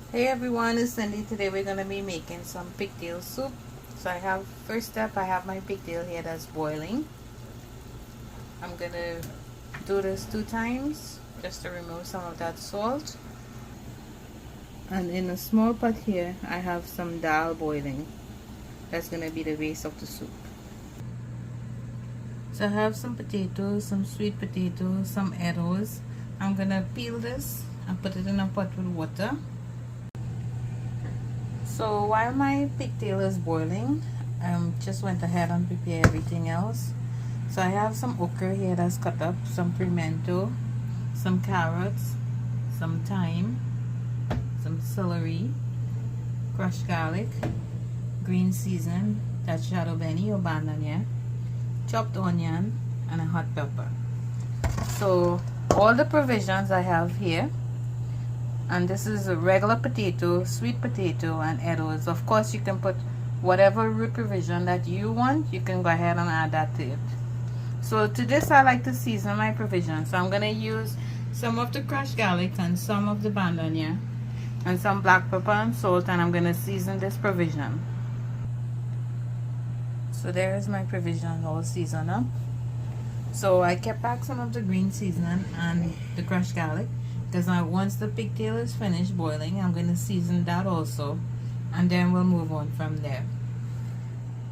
Hey everyone, it's Cindy. Today we're going to be making some pigtail soup. So first step, I have my pigtail here that's boiling. I'm going to do this 2 times just to remove some of that salt. And in a small pot here, I have some dal boiling. That's going to be the base of the soup. So I have some potatoes, some sweet potatoes, some arrows. I'm going to peel this and put it in a pot with water. So while my pigtail is boiling, just went ahead and prepare everything else. So I have some okra here that's cut up, some pimento, some carrots, some thyme, some celery, crushed garlic, green season, that's shadow benny or bandania, chopped onion, and a hot pepper. So all the provisions I have here. And this is a regular potato, sweet potato, and arrows. Of course, you can put whatever root provision that you want. You can go ahead and add that to it. So to this, I like to season my provision. So I'm going to use some of the crushed garlic and some of the bandania and some black pepper and salt, and I'm going to season this provision. So there is my provision all seasoned up. So I kept back some of the green seasoning and the crushed garlic, because now once the pigtail is finished boiling, I'm going to season that also, and then we'll move on from there.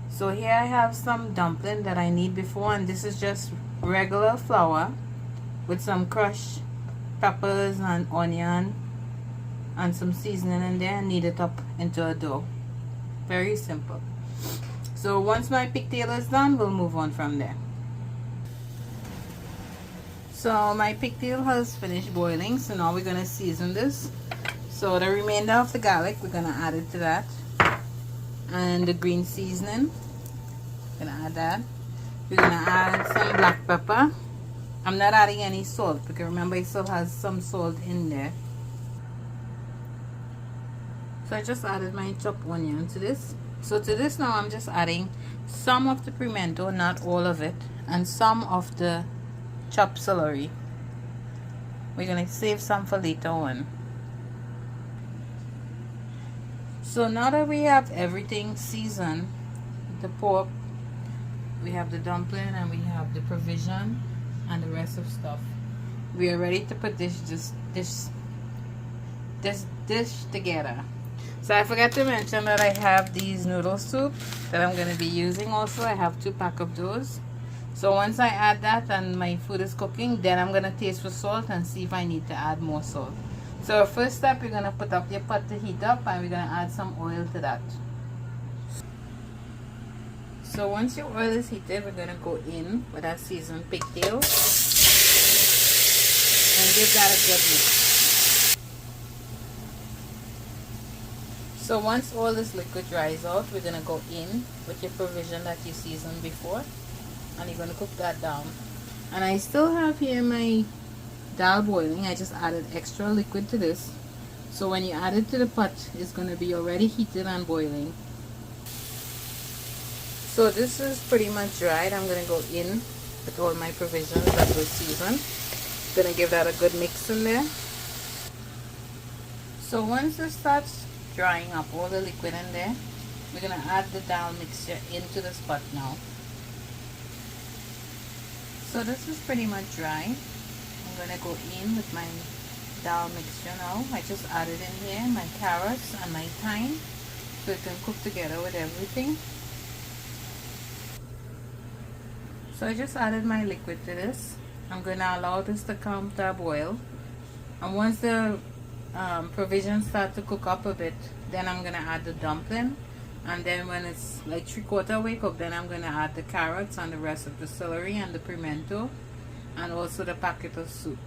So here I have some dumpling that I need before, and this is just regular flour with some crushed peppers and onion and some seasoning in there, and knead it up into a dough. Very simple. So once my pigtail is done, we'll move on from there. So my pigtail has finished boiling, so now we're going to season this. So the remainder of the garlic, we're going to add it to that. And the green seasoning, we're going to add that. We're going to add some black pepper. I'm not adding any salt, because remember it still has some salt in there. So I just added my chopped onion to this. So to this now I'm just adding some of the pimento, not all of it, and some of the chopped celery. We're going to save some for later on. So now that we have everything seasoned, the pork, we have the dumpling, and we have the provision and the rest of stuff, we are ready to put this dish together. So I forgot to mention that I have these noodle soup that I'm going to be using also. I have 2 packs of those. So once I add that and my food is cooking, then I'm going to taste for salt and see if I need to add more salt. So first step, you're going to put up your pot to heat up, and we're going to add some oil to that. So once your oil is heated, we're going to go in with our seasoned pigtail and give that a good mix. So once all this liquid dries out, we're going to go in with your provision that you seasoned before, and you're going to cook that down. And I still have here my dal boiling. I just added extra liquid to this, so when you add it to the pot, it's going to be already heated and boiling. So this is pretty much dried. I'm going to go in with all my provisions that were seasoned. Going to give that a good mix in there. So once this starts drying up, all the liquid in there, we're going to add the dal mixture into this pot now. So this is pretty much dry. I'm going to go in with my dal mixture now. I just added in here my carrots and my thyme, so it can cook together with everything. So I just added my liquid to this. I'm going to allow this to come to a boil. And once the provisions start to cook up a bit, then I'm going to add the dumpling. And then when it's like 3/4 way cooked, then I'm going to add the carrots and the rest of the celery and the pimento, and also the packet of soup.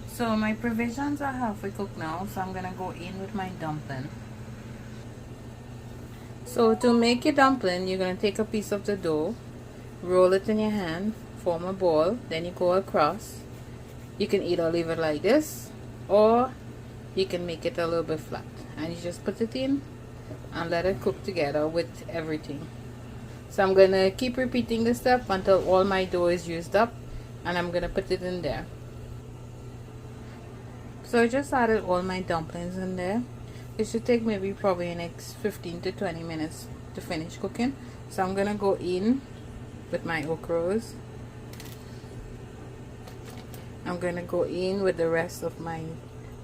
So my provisions are halfway cooked now, so I'm going to go in with my dumpling. So to make your dumpling, you're going to take a piece of the dough, roll it in your hand, form a ball, then you go across. You can either leave it like this, or you can make it a little bit flat, and you just put it in and let it cook together with everything. So I'm going to keep repeating this step until all my dough is used up, and I'm going to put it in there. So I just added all my dumplings in there. It should take maybe probably next 15 to 20 minutes to finish cooking. So I'm gonna go in with my okras. I'm gonna go in with the rest of my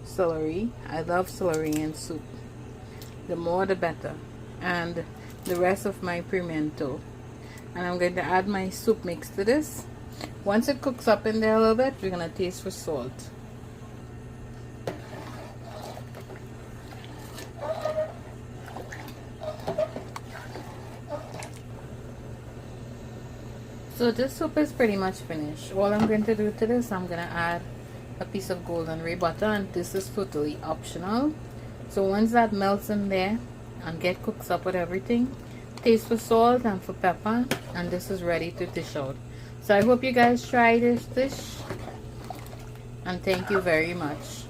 celery. I love celery in soup. The more the better. And the rest of my pimento. And I'm going to add my soup mix to this. Once it cooks up in there a little bit, we're gonna taste for salt. So this soup is pretty much finished. All I'm going to do to this, I'm going to add a piece of golden ray butter, and this is totally optional. So once that melts in there and get cooked up with everything, taste for salt and for pepper, and this is ready to dish out. So I hope you guys try this dish, and thank you very much.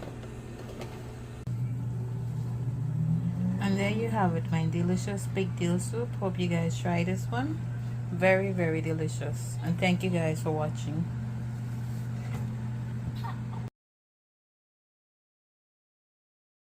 And there you have it, my delicious pigtail soup. Hope you guys try this one. Very, very delicious. And thank you guys for watching.